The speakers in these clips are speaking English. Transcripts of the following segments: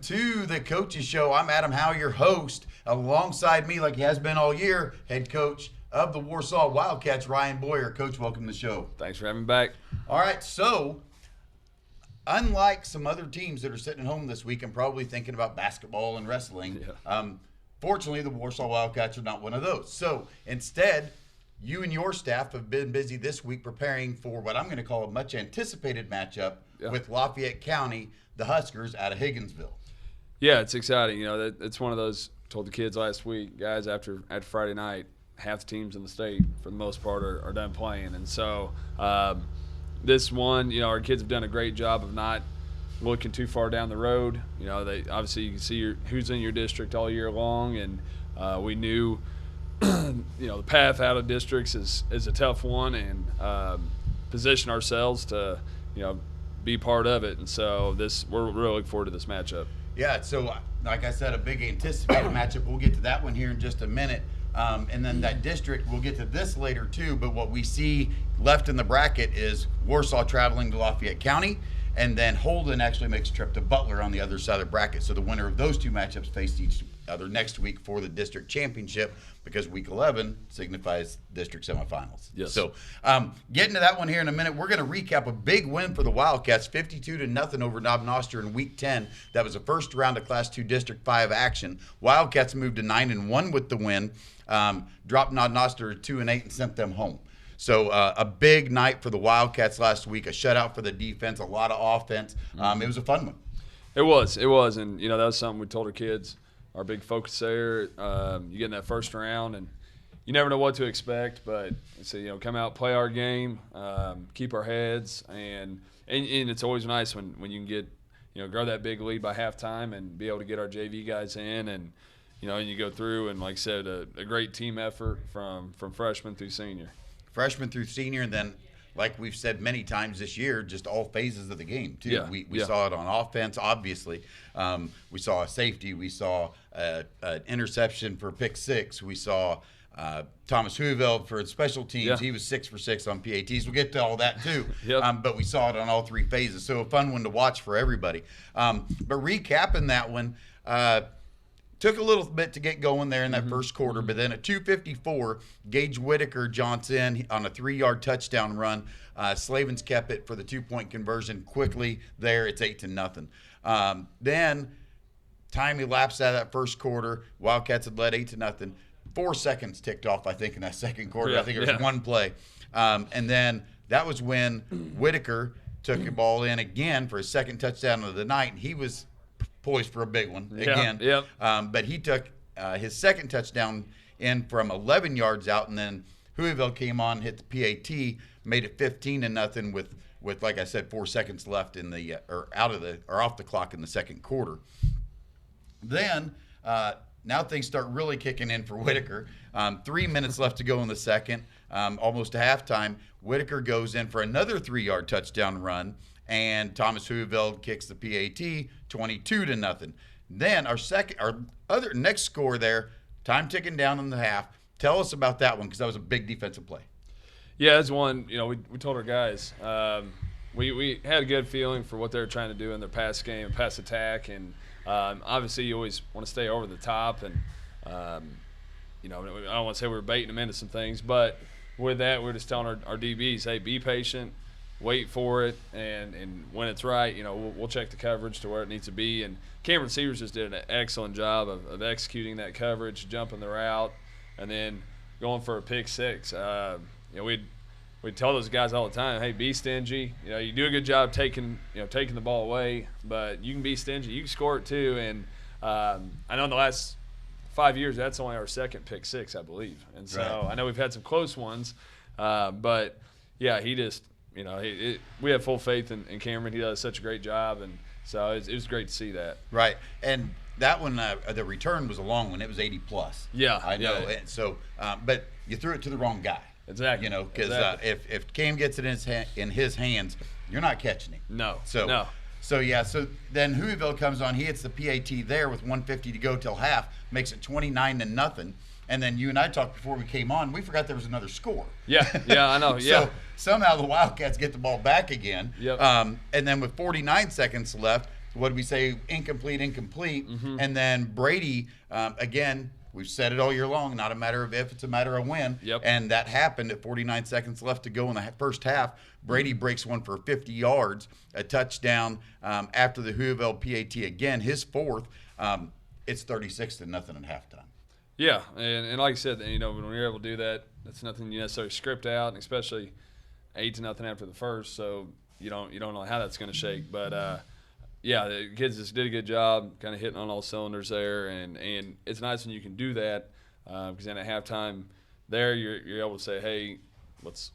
to the Coaches Show. I'm Adam Howe, your host. Alongside me, like he has been all year, head coach of the Warsaw Wildcats, Ryan Boyer. Coach, welcome to the show. Thanks for having me back. All right, so unlike some other teams that are sitting at home this week and probably thinking about basketball and wrestling, fortunately the Warsaw Wildcats are not one of those. So instead, you and your staff have been busy this week preparing for what I'm going to call a much anticipated matchup with Lafayette County, the Huskers out of Higginsville. Yeah, it's exciting. You know, it's one of those, told the kids last week, guys, after Friday night, half the teams in the state, for the most part, are done playing. And so this one, you know, our kids have done a great job of not looking too far down the road. You know, they obviously you can see who's in your district all year long, and we knew, you know, the path out of districts is a tough one, and position ourselves to, you know, be part of it. And so we're really looking forward to this matchup. Yeah, so like I said, a big anticipated matchup. We'll get to that one here in just a minute. And then that district, we'll get to this later too, but what we see left in the bracket is Warsaw traveling to Lafayette County, and then Holden actually makes a trip to Butler on the other side of the bracket. So the winner of those two matchups face each other next week for the district championship, because week 11 signifies district semifinals. Yes. So getting to that one here in a minute, we're going to recap a big win for the Wildcats, 52-0 over Knob Noster in week 10. That was the first round of Class 2 District 5 action. Wildcats moved to 9-1 with the win, dropped Knob Noster to 2-8 and sent them home. So a big night for the Wildcats last week, a shutout for the defense, a lot of offense. It was a fun one. It was, and you know, that was something we told our kids. Our big focus there, you get in that first round, and you never know what to expect. But so, you know, come out, play our game, keep our heads, and it's always nice when you can get, you know, grow that big lead by halftime and be able to get our JV guys in, and you know, and you go through, and like I said, a great team effort from freshman through senior. Freshman through senior, and then, like we've said many times this year, just all phases of the game, too. Yeah, We saw it on offense, obviously. We saw a safety. We saw an interception for pick six. We saw Thomas Howe for special teams. Yeah. He was 6 for 6 on PATs. We'll get to all that, too. Yep. But we saw it on all three phases. So a fun one to watch for everybody. But recapping that one, took a little bit to get going there in that first quarter, but then at 2:54, Gage Whitaker jaunts in on a 3-yard touchdown run. Slavens kept it for the 2-point conversion quickly there. It's 8-0. Then time elapsed out of that first quarter. Wildcats had led 8-0. 4 seconds ticked off, I think, in that second quarter. I think it was one play. And then that was when Whitaker took the ball in again for his second touchdown of the night, and he was poised for a big one again. But he took his second touchdown in from 11 yards out, and then Whoville came on, hit the PAT, made it 15-0 with like I said, 4 seconds left in the off the clock in the second quarter. Then now things start really kicking in for Whitaker. 3 minutes left to go in the second, almost to halftime. Whitaker goes in for another 3-yard touchdown run, and Thomas Whoville kicks the PAT, 22-0. Then our other next score there, time ticking down in the half. Tell us about that one, because that was a big defensive play. Yeah, that's one. You know, we told our guys we had a good feeling for what they were trying to do in their pass game, pass attack, and obviously you always want to stay over the top. And you know, I don't want to say we were baiting them into some things, but with that, we're just telling our DBs, hey, be patient. Wait for it, and when it's right, you know, we'll check the coverage to where it needs to be. And Cameron Sears just did an excellent job of executing that coverage, jumping the route, and then going for a pick six. You know, we'd tell those guys all the time, hey, be stingy. You know, you do a good job taking the ball away, but you can be stingy. You can score it too. And I know in the last 5 years, that's only our second pick six, I believe. And so right. I know we've had some close ones, but yeah, he just. You know, we have full faith in Cameron. He does such a great job, and so it was great to see that. Right, and that one, the return was a long one. It was 80+. Yeah, I know. Yeah. And so, but you threw it to the wrong guy. Exactly. You know, because if Cam gets it in his hands, you're not catching him. No. So yeah. So then Whoville comes on. He hits the PAT there with 1:50 to go till half, makes it 29-0. And then you and I talked before we came on. We forgot there was another score. Yeah, I know. Yeah. So somehow the Wildcats get the ball back again. Yep. And then with 49 seconds left, what did we say? Incomplete. And then Brady, again, we've said it all year long, not a matter of if, it's a matter of when. Yep. And that happened at 49 seconds left to go in the first half. Brady breaks one for 50 yards, a touchdown after the Howe PAT again, his fourth. It's 36-0 at halftime. Yeah, and like I said, when you're able to do that, that's nothing you necessarily script out, and especially 8-0 after the first, so you don't know how that's going to shake. But yeah, the kids just did a good job, kind of hitting on all cylinders there, and it's nice when you can do that because then at halftime, there you're able to say, hey, let's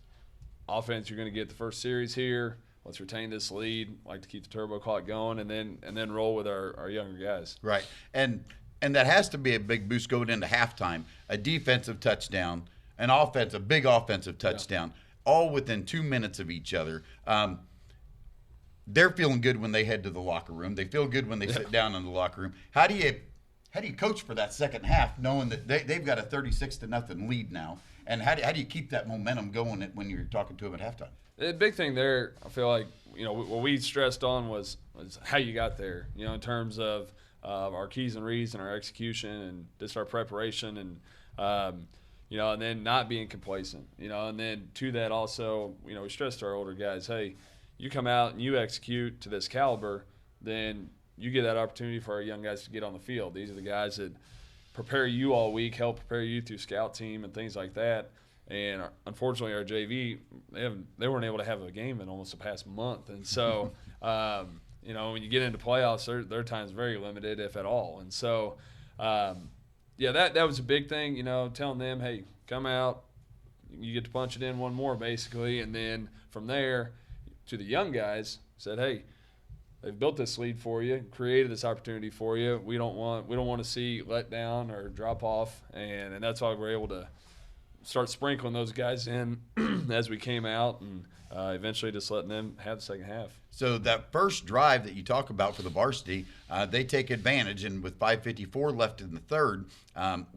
offense, you're going to get the first series here. Let's retain this lead. Like to keep the turbo clock going, and then roll with our younger guys. Right, and that has to be a big boost going into halftime. A defensive touchdown, a big offensive touchdown, all within 2 minutes of each other. They're feeling good when they head to the locker room. They feel good when they sit down in the locker room. How do you coach for that second half, knowing that they've got a 36-0 lead now? And how do you keep that momentum going when you're talking to them at halftime? The big thing there, I feel like, what we stressed on was how you got there, in terms of our keys and reads and our execution and just our preparation and, and then not being complacent, and then to that also, we stressed to our older guys, hey, you come out and you execute to this caliber, then you get that opportunity for our young guys to get on the field. These are the guys that prepare you all week, help prepare you through scout team and things like that. And unfortunately, our JV, they weren't able to have a game in almost the past month. And so, when you get into playoffs, their time's very limited, if at all. And so, that was a big thing, telling them, hey, come out, you get to punch it in one more, basically. And then from there, to the young guys, said, hey, they've built this lead for you, created this opportunity for you. We don't want to see let down or drop off, and that's why we're able to start sprinkling those guys in as we came out, and eventually just letting them have the second half. So that first drive that you talk about for the varsity, they take advantage, and with 5:54 left in the third,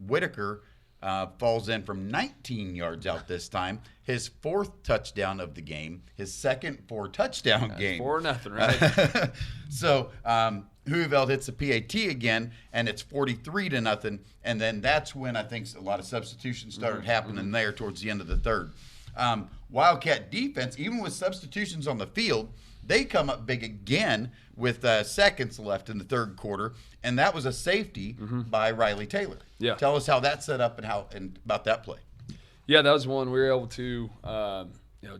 Whitaker falls in from 19 yards out this time. His fourth touchdown of the game, his second four-touchdown game. 4-0, right? So Hoeveld hits the PAT again, and it's 43-0. And then that's when I think a lot of substitutions started happening there towards the end of the third. Wildcat defense, even with substitutions on the field, they come up big again with seconds left in the third quarter, and that was a safety by Riley Taylor. Yeah. Tell us how that set up and about that play. Yeah, that was one we were able to,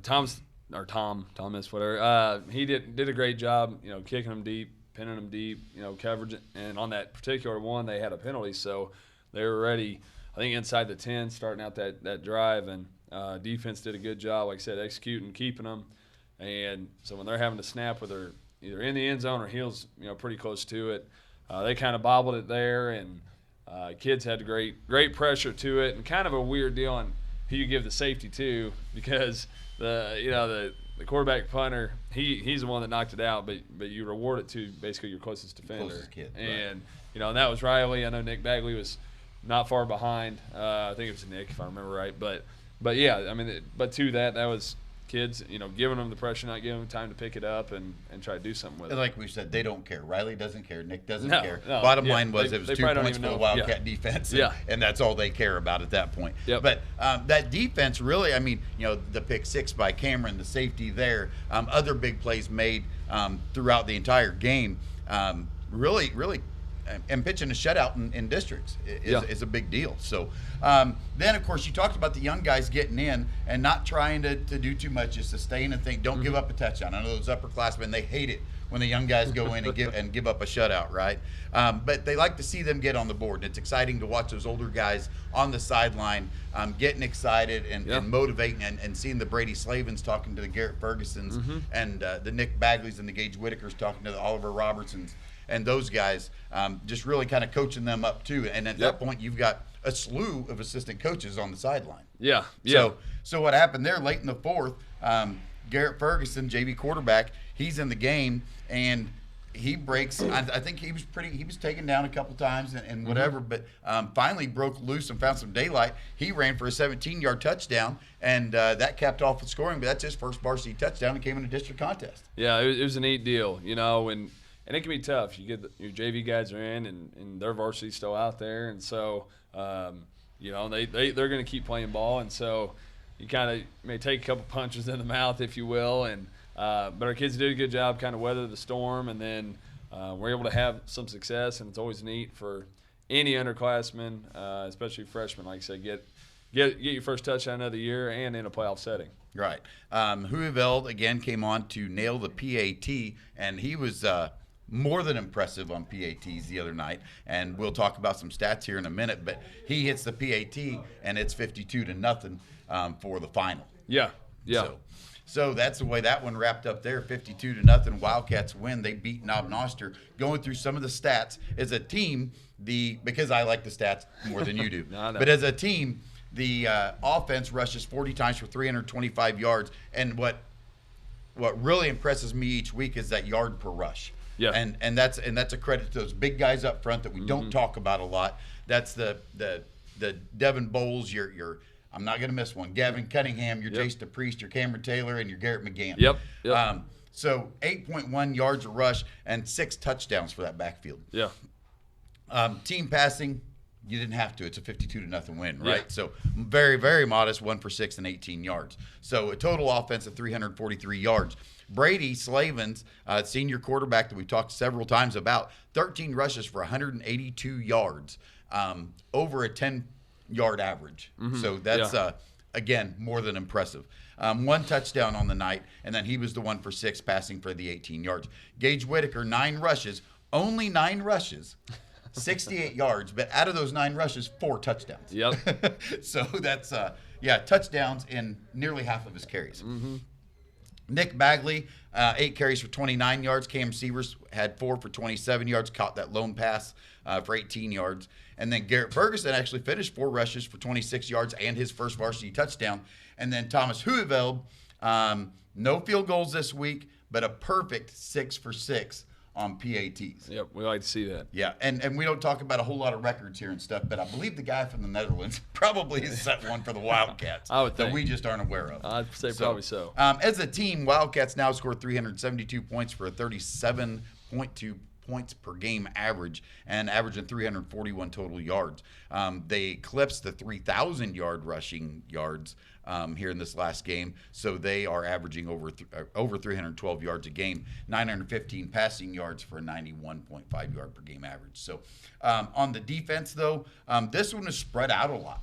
Thomas, whatever. He did a great job, kicking them deep, pinning them deep, coverage. And on that particular one, they had a penalty, so they were ready, I think, inside the 10, starting out that drive. And defense did a good job, like I said, executing, keeping them. And so when they're having to snap with their either in the end zone or heels, pretty close to it, they kind of bobbled it there, and kids had great pressure to it, and kind of a weird deal on who you give the safety to, because the quarterback punter, he's the one that knocked it out, but you reward it to basically your closest defender. Closest kid, and and that was Riley. I know Nick Bagley was not far behind. I think it was Nick, if I remember right. But yeah, I mean, but to that was kids, giving them the pressure, not giving them time to pick it up and try to do something with it. And like we said, they don't care. Riley doesn't care. Nick doesn't No, care. no, Bottom yeah, line was they- it was they 2 probably don't points even for the know. Wildcat defense, and that's all they care about at that point. Yep. But that defense really, I mean, the pick six by Cameron, the safety there, other big plays made throughout the entire game, really, and pitching a shutout in districts is a big deal. So then, of course, you talked about the young guys getting in and not trying to do too much, just sustain and think, don't give up a touchdown. I know those upperclassmen, they hate it when the young guys go in and give up a shutout, right? But they like to see them get on the board. And it's exciting to watch those older guys on the sideline getting excited and motivating and seeing the Brady Slavens talking to the Garrett Fergusons and the Nick Bagleys and the Gage Whitakers talking to the Oliver Robertsons. And those guys just really kind of coaching them up too. And at that point, you've got a slew of assistant coaches on the sideline. Yeah. So what happened there late in the fourth, Garrett Ferguson, JV quarterback, he's in the game, and he breaks. I think he was taken down a couple times and whatever, but finally broke loose and found some daylight. He ran for a 17-yard touchdown, and that capped off the scoring. But that's his first varsity touchdown and came in a district contest. Yeah, it was a neat deal, and and it can be tough. You get your JV guys are in, and their varsity's still out there, and so they're going to keep playing ball, and so you kind of may take a couple punches in the mouth, if you will, and but our kids did a good job kind of weather the storm, and then we're able to have some success, and it's always neat for any underclassmen, especially freshmen, like I said, get your first touchdown of the year and in a playoff setting. Right. Howe, again, came on to nail the PAT, and he was more than impressive on PATs the other night. And we'll talk about some stats here in a minute, but he hits the PAT, and it's 52-0 for the final. Yeah. So that's the way that one wrapped up there, 52-0. Wildcats win. They beat Knob Noster. Going through some of the stats, as a team, because I like the stats more than you do, No. But as a team, the offense rushes 40 times for 325 yards. And what really impresses me each week is that yard per rush. Yeah. And that's a credit to those big guys up front that we don't talk about a lot. That's the Devin Bowles, your I'm not going to miss one. Gavin Cunningham, your Jace DePriest, your Cameron Taylor, and your Garrett McGann. Yep. So 8.1 yards a rush and 6 touchdowns for that backfield. Yeah. Team passing, you didn't have to. It's a 52-0 win, right? Yeah. So very, very modest, 1 for 6 and 18 yards. So a total offense of 343 yards. Brady Slavens, senior quarterback that we've talked several times about, 13 rushes for 182 yards, over a 10-yard average. So that's, again, more than impressive. 1 touchdown on the night, and then he was the 1 for 6 passing for the 18 yards. Gage Whitaker, 9 rushes, only 9 rushes, 68 yards, but out of those 9 rushes, 4 touchdowns. Yep. So that's, touchdowns in nearly half of his carries. Nick Bagley, 8 carries for 29 yards. Cam Sievers had 4 for 27 yards, caught that lone pass for 18 yards. And then Garrett Ferguson actually finished 4 rushes for 26 yards and his first varsity touchdown. And then Thomas Howe, no field goals this week, but a perfect 6 for 6 on PATs. Yep, we like to see that. Yeah, and we don't talk about a whole lot of records here and stuff, but I believe the guy from the Netherlands probably has set one for the Wildcats I would think. that we just aren't aware of. I'd say probably so. As a team, Wildcats now scored 372 points for a 37.2 points per game average and averaging 341 total yards. They eclipsed the 3,000-yard rushing yards here in this last game, so they are averaging over 312 yards a game, 915 passing yards for a 91.5 yard per game average. So on the defense, though, this one is spread out a lot.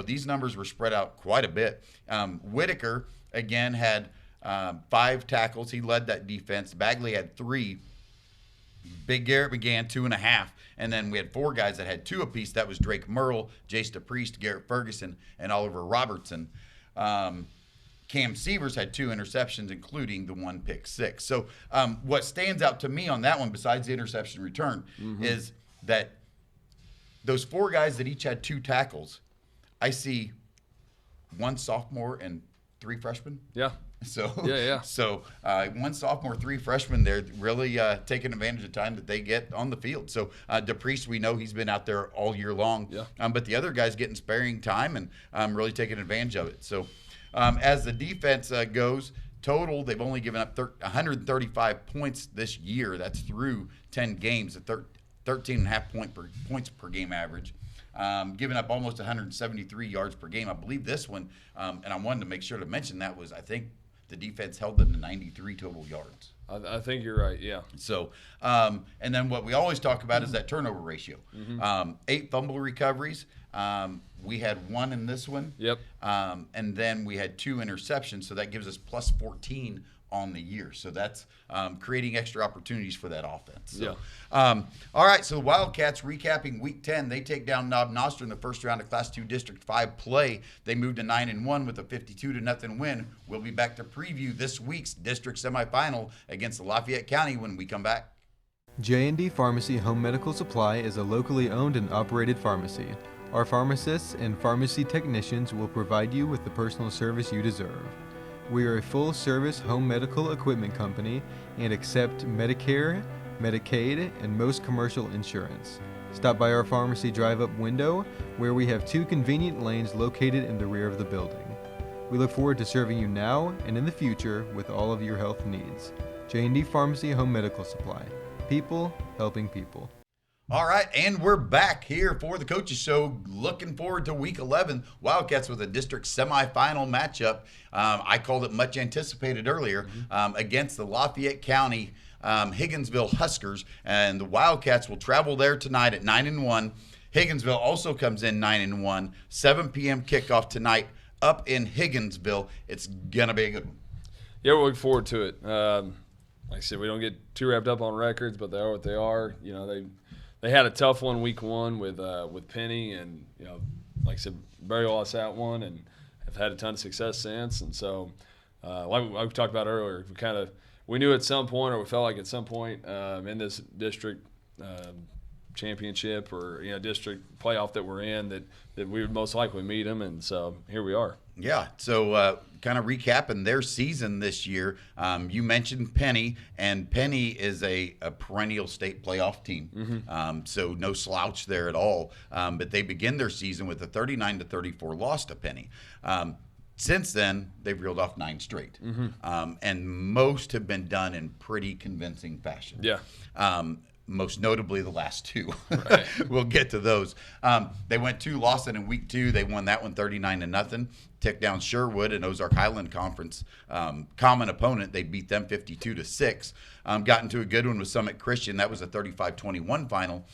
These numbers were spread out quite a bit. Whitaker, again, had 5 tackles. He led that defense. Bagley had 3. Big Garrett began 2.5, and then we had 4 guys that had 2 apiece. That was Drake Merle, Jace DePriest, Garrett Ferguson, and Oliver Robertson. Cam Sievers had 2 interceptions, including the 1 pick 6. So what stands out to me on that one, besides the interception return, is that those 4 guys that each had 2 tackles, I see 1 sophomore and 3 freshmen. Yeah. So, Yeah. So 1 sophomore, 3 freshmen, they're really taking advantage of time that they get on the field. So DePriest, we know he's been out there all year long. Yeah. But the other guys getting sparing time and really taking advantage of it. So as the defense goes, total, they've only given up 135 points this year. That's through 10 games, at 13.5 points per game average. Giving up almost 173 yards per game. I believe this one, and I wanted to make sure to mention that, was, I think, the defense held them to 93 total yards. I think you're right, yeah. So, and then what we always talk about is that turnover ratio. 8 fumble recoveries. We had 1 in this one. Yep. And then we had 2 interceptions, so that gives us plus 14 on the year. So that's creating extra opportunities for that offense. So, all right, so the Wildcats, recapping Week 10, they take down Knob Noster in the first round of Class 2 District 5 play. They moved to 9-1 with a 52-0 win. We'll be back to preview this week's district semifinal against Lafayette County when we come back. J&D Pharmacy Home Medical Supply is a locally owned and operated pharmacy. Our pharmacists and pharmacy technicians will provide you with the personal service you deserve. We are a full-service home medical equipment company and accept Medicare, Medicaid, and most commercial insurance. Stop by our pharmacy drive-up window, where we have 2 convenient lanes located in the rear of the building. We look forward to serving you now and in the future with all of your health needs. J&D Pharmacy Home Medical Supply. People helping people. All right, and we're back here for the Coaches Show. Looking forward to Week 11. Wildcats with a district semifinal matchup. I called it much anticipated earlier against the Lafayette County Higginsville Huskers, and the Wildcats will travel there tonight at 9-1. Higginsville also comes in 9-1. 7 p.m. kickoff tonight up in Higginsville. It's gonna be a good one. Yeah, we're looking forward to it. Like I said, we don't get too wrapped up on records, but they are what they are. You know, they had a tough one week 1 with Penny, and you know, like I said, Barry lost that one, and have had a ton of success since. And so, like we talked about earlier, we knew at some point, or we felt like at some point in this district championship or district playoff that we're in, that we would most likely meet them, and so here we are. Yeah, so kind of recapping their season this year, you mentioned Penny, and Penny is a perennial state playoff team, so no slouch there at all. But they begin their season with a 39-34 loss to Penny. Since then, they've reeled off 9 straight, and most have been done in pretty convincing fashion. Yeah. Most notably the last 2. Right. We'll get to those. They went to Lawson in week 2. They won that one 39-0. Ticked down Sherwood, an Ozark Highland Conference common opponent. They beat them 52-6. Got into a good one with Summit Christian. That was a 35-21 final.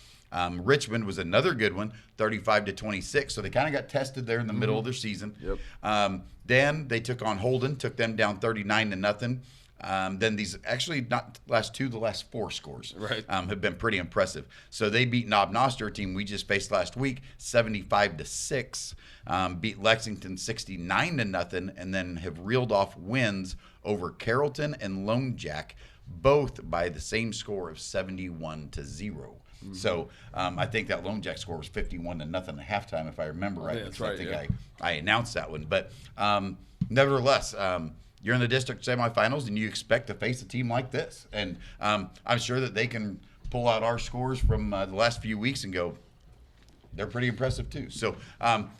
Richmond was another good one, 35-26. So they kind of got tested there in the middle of their season. Yep. Then they took on Holden, took them down 39-0. Then these actually not the last 2, the last 4 scores have been pretty impressive. So they beat Knob Noster, a team we just faced last week, 75-6. Beat Lexington 69-0, and then have reeled off wins over Carrollton and Lone Jack, both by the same score of 71-0. So I think that Lone Jack score was 51-0 at halftime, if I remember right. Yeah, that's right. I think I announced that one, but nevertheless. You're in the district semifinals, and you expect to face a team like this. And I'm sure that they can pull out our scores from the last few weeks and go, they're pretty impressive too. So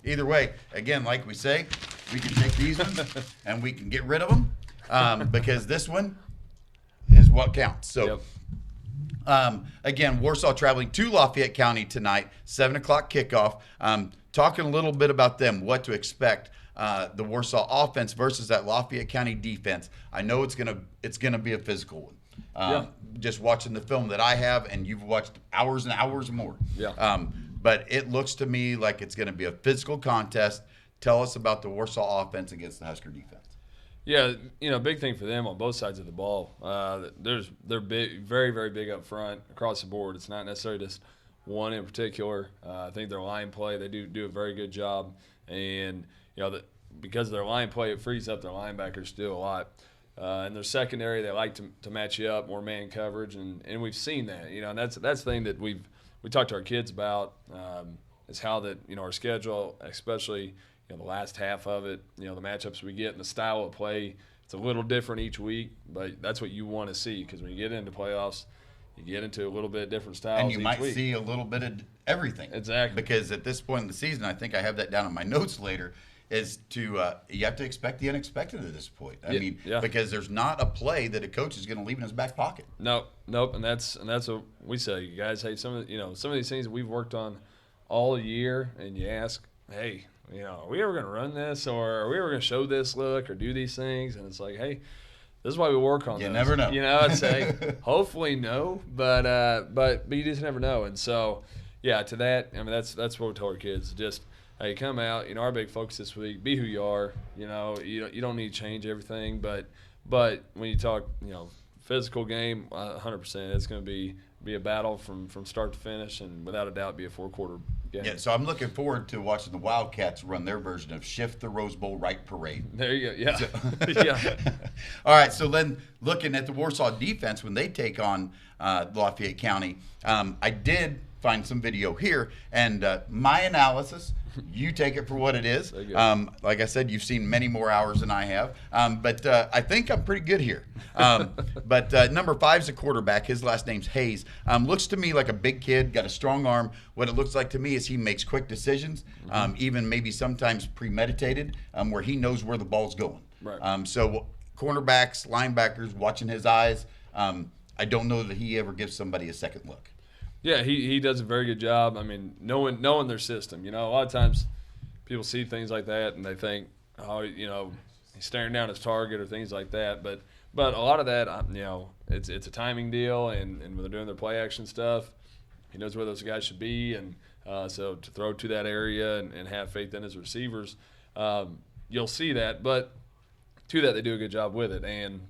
either way, again, like we say, we can take these ones and we can get rid of them because this one is what counts. So again, Warsaw traveling to Lafayette County tonight, 7 o'clock kickoff. Talking a little bit about them, what to expect. The Warsaw offense versus that Lafayette County defense. I know it's gonna be a physical one. Just watching the film that I have, and you've watched hours and hours more. Yeah. But it looks to me like it's gonna be a physical contest. Tell us about the Warsaw offense against the Husker defense. Yeah, big thing for them on both sides of the ball. They're big, very, very big up front across the board. It's not necessarily just one in particular. I think their line play, they do a very good job, and because of their line play, it frees up their linebackers to do a lot. In their secondary, they like to match you up, more man coverage, and we've seen that. And that's the thing that we talked to our kids about is how that our schedule, especially the last half of it, the matchups we get and the style of play, it's a little different each week, but that's what you want to see because when you get into playoffs, you get into a little bit different styles and you each might week. see a little bit of everything. Exactly. Because at this point in the season, I think I have that down in my notes later, is to you have to expect the unexpected at this point. I mean, because there's not a play that a coach is going to leave in his back pocket. Nope, and that's what we say. You guys, hey, some of these things that we've worked on all year, and you ask, hey, are we ever going to run this, or are we ever going to show this look, or do these things? And it's like, hey, this is why we work on. You those. Never know. It's like hopefully no, but you just never know. And so, yeah, to that, I mean, that's what we tell our kids. Just hey, come out. Our big focus this week: be who you are. You don't need to change everything, but when you talk, physical game, 100%, it's going to be a battle from start to finish, and without a doubt, be a 4-quarter game. Yeah, so I'm looking forward to watching the Wildcats run their version of Shift the Rose Bowl Right Parade. There you go. Yeah. So, yeah. All right, so then looking at the Warsaw defense when they take on Lafayette County, I did find some video here, and my analysis, you take it for what it is. Like I said, you've seen many more hours than I have, but I think I'm pretty good here. But number 5 is a quarterback. His last name's Hayes. Looks to me like a big kid, got a strong arm. What it looks like to me is he makes quick decisions, even maybe sometimes premeditated, where he knows where the ball's going. Right. So cornerbacks, linebackers, watching his eyes. I don't know that he ever gives somebody a second look. Yeah, he does a very good job. I mean, knowing their system. A lot of times people see things like that and they think, oh, he's staring down his target or things like that. But a lot of that, it's a timing deal, and when they're doing their play action stuff, he knows where those guys should be, and so to throw to that area and have faith in his receivers, you'll see that. But to that, they do a good job with it, and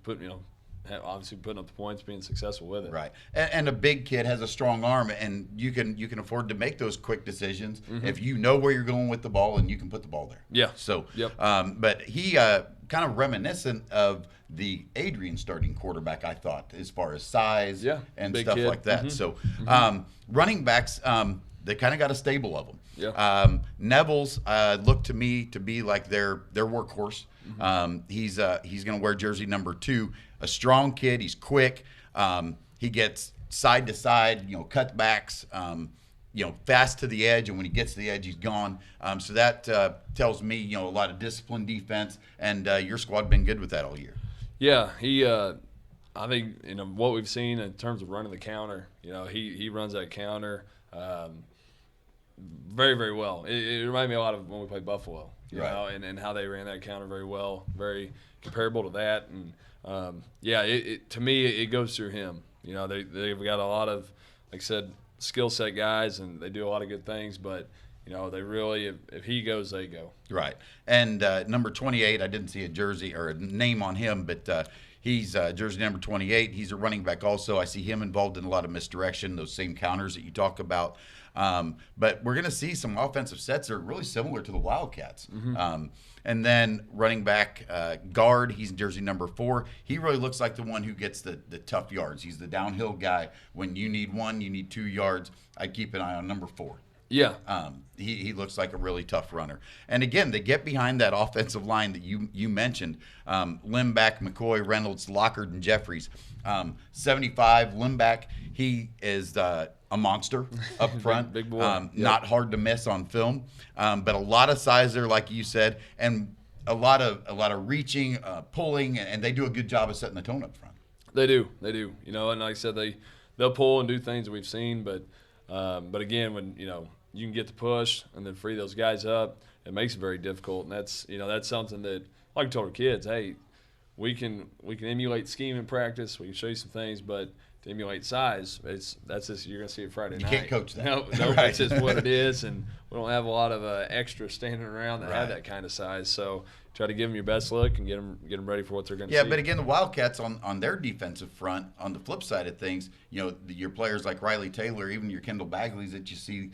obviously putting up the points, being successful with it. Right, and a big kid has a strong arm, and you can afford to make those quick decisions if you know where you're going with the ball and you can put the ball there. Yeah. So, yep. But he kind of reminiscent of the Adrian starting quarterback, I thought, as far as size and big stuff kid. like that. So, running backs, they kind of got a stable of them. Yeah. Neville's looked to me to be like their workhorse. He's going to wear jersey number 2. A strong kid. He's quick. He gets side to side, cutbacks, fast to the edge. And when he gets to the edge, he's gone. So that tells me, a lot of disciplined defense. And your squad been good with that all year. Yeah, he. I think what we've seen in terms of running the counter. He runs that counter very, very well. It reminded me a lot of when we played Buffalo. You know, and how they ran that counter very well, very comparable to that. And to me, it goes through him. They've got a lot of, like I said, skill set guys, and they do a lot of good things. But they really, if he goes, they go. Right. And number 28, I didn't see a jersey or a name on him, but he's jersey number 28. He's a running back also. I see him involved in a lot of misdirection, those same counters that you talk about. But we're going to see some offensive sets that are really similar to the Wildcats. And then running back guard, he's jersey number 4. He really looks like the one who gets the tough yards. He's the downhill guy. When you need 1, you need 2 yards. I keep an eye on number 4. Yeah. He looks like a really tough runner. And again, they get behind that offensive line that you mentioned. Limback, McCoy, Reynolds, Lockard, and Jeffries. 75, Limback, he is a monster up front. Big boy. Not hard to miss on film. But a lot of size there, like you said, and a lot of reaching, pulling, and they do a good job of setting the tone up front. They do. And like I said, they'll pull and do things that we've seen, but again, when you can get the push and then free those guys up, it makes it very difficult. And that's something that, like I told our kids, hey, we can emulate scheme in practice. We can show you some things, but to emulate size, that's just you're gonna see it Friday night. You can't coach that. No, Right. It's just what it is, and we don't have a lot of extra standing around that have that kind of size. So try to give them your best look and get them ready for what they're going to see. Yeah, but again, the Wildcats on their defensive front, on the flip side of things, your players like Riley Taylor, even your Kendall Bagleys that you see,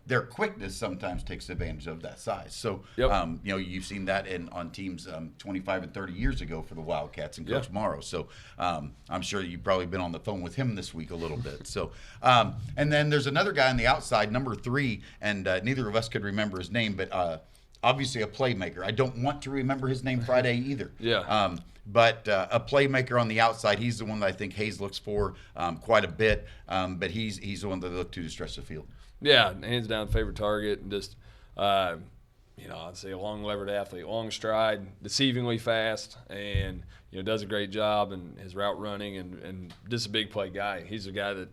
their quickness sometimes takes advantage of that size. So, you've seen that on teams 25 and 30 years ago for the Wildcats and Coach Morrow. So, I'm sure you've probably been on the phone with him this week a little bit. So, and then there's another guy on the outside, number 3, and neither of us could remember his name, but obviously a playmaker. I don't want to remember his name Friday either. But a playmaker on the outside, he's the one that I think Hayes looks for quite a bit. But he's the one that they look to stretch the field. Yeah, hands down favorite target. And just, I'd say a long-levered athlete, long stride, deceivingly fast, and, does a great job in his route running and just a big play guy. He's a guy that,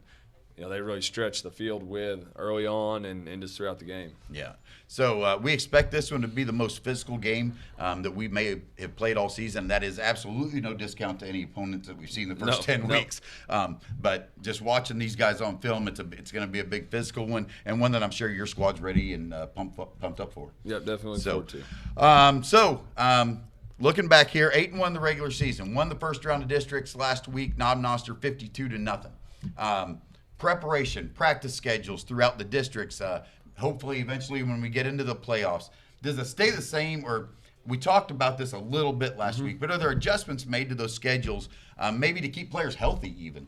they really stretch the field with early on and just throughout the game. Yeah. So we expect this one to be the most physical game that we may have played all season. That is absolutely no discount to any opponents that we've seen the first 10 weeks. But just watching these guys on film, it's going to be a big physical one, and one that I'm sure your squad's ready and pumped up for. Yep, definitely looking forward to. Looking back here, 8-1 the regular season. Won the first round of districts last week. Knob-Noster 52-0. Preparation, practice schedules throughout the districts. Hopefully, eventually, when we get into the playoffs, does it stay the same? Or we talked about this a little bit last week, but are there adjustments made to those schedules, maybe to keep players healthy even?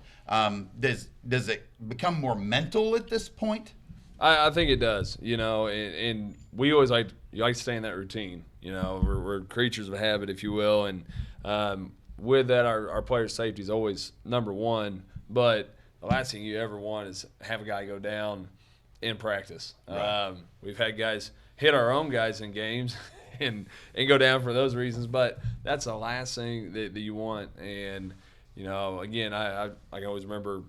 Does it become more mental at this point? I think it does, and we always like to stay in that routine. We're creatures of habit, if you will, and with that, our players' safety is always number one, but the last thing you ever want is have a guy go down in practice. Right. We've had guys hit our own guys in games and go down for those reasons, but that's the last thing that you want. And, again, I can always remember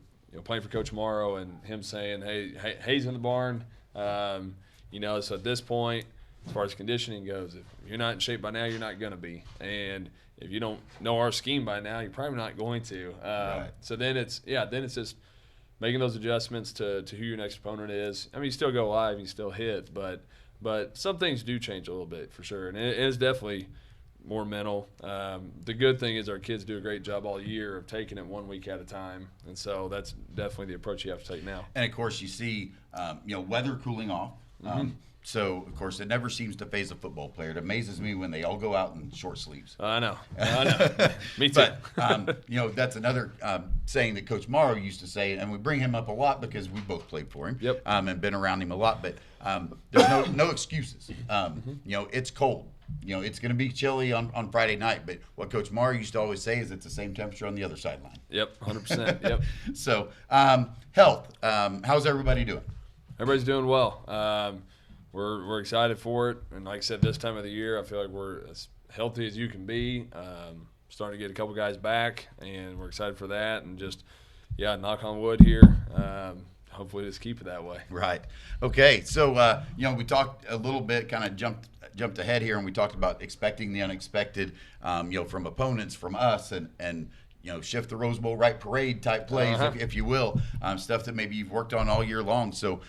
playing for Coach Morrow and him saying, hey, Hayes in the barn. So at this point, as far as conditioning goes, if you're not in shape by now, you're not going to be. And if you don't know our scheme by now, you're probably not going to. Right. So then it's just making those adjustments to who your next opponent is. I mean, you still go live, you still hit, but some things do change a little bit for sure. And it is definitely more mental. The good thing is our kids do a great job all year of taking it 1 week at a time. And so that's definitely the approach you have to take now. And, of course, you see, weather cooling off. So, of course, it never seems to faze a football player. It amazes me when they all go out in short sleeves. I know. Me too. But, that's another saying that Coach Morrow used to say, and we bring him up a lot because we both played for him. Yep. And been around him a lot. But there's no excuses. It's cold. It's going to be chilly on Friday night. But what Coach Morrow used to always say is it's the same temperature on the other sideline. Yep, 100%. Yep. So, health. How's everybody doing? Everybody's doing well. We're excited for it, and like I said, this time of the year, I feel like we're as healthy as you can be. Starting to get a couple guys back, and we're excited for that. And just, knock on wood here. Hopefully, just keep it that way. Right. Okay. So we talked a little bit, kind of jumped ahead here, and we talked about expecting the unexpected, from opponents, from us, and shift the Rose Bowl right parade type plays, if you will, stuff that maybe you've worked on all year long. So,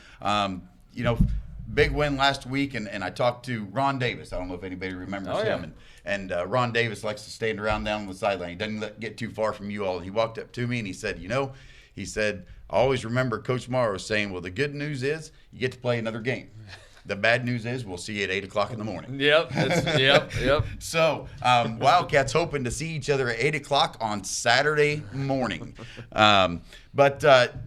big win last week, and I talked to Ron Davis. I don't know if anybody remembers him. And Ron Davis likes to stand around down on the sideline. He doesn't get too far from you all. He walked up to me and he said, I always remember Coach Morrow saying, well, the good news is you get to play another game. The bad news is we'll see you at 8 o'clock in the morning. Yep. So Wildcats hoping to see each other at 8 o'clock on Saturday morning. But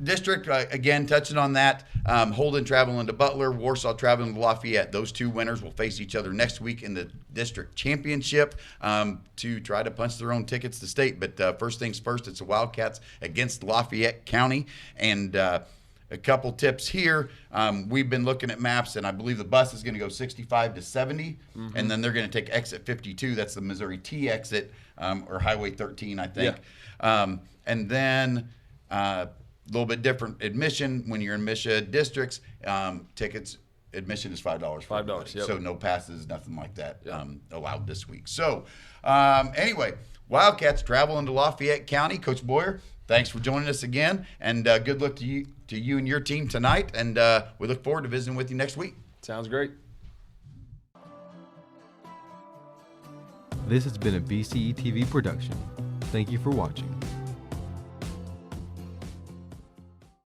district, again, touching on that, Holden traveling to Butler, Warsaw traveling to Lafayette. Those two winners will face each other next week in the district championship to try to punch their own tickets to state. But first things first, it's the Wildcats against Lafayette County. And a couple tips here. We've been looking at maps, and I believe the bus is going to go 65 to 70, and then they're going to take exit 52. That's the Missouri T exit, or Highway 13, I think. Yeah. And then a little bit different admission when you're in MSHA districts. Tickets, admission is $5. $5, yep. So no passes, nothing like that allowed this week. So anyway, Wildcats travel into Lafayette County. Coach Boyer, thanks for joining us again, and good luck to you and your team tonight, and we look forward to visiting with you next week. Sounds great. This has been a BCE TV production. Thank you for watching.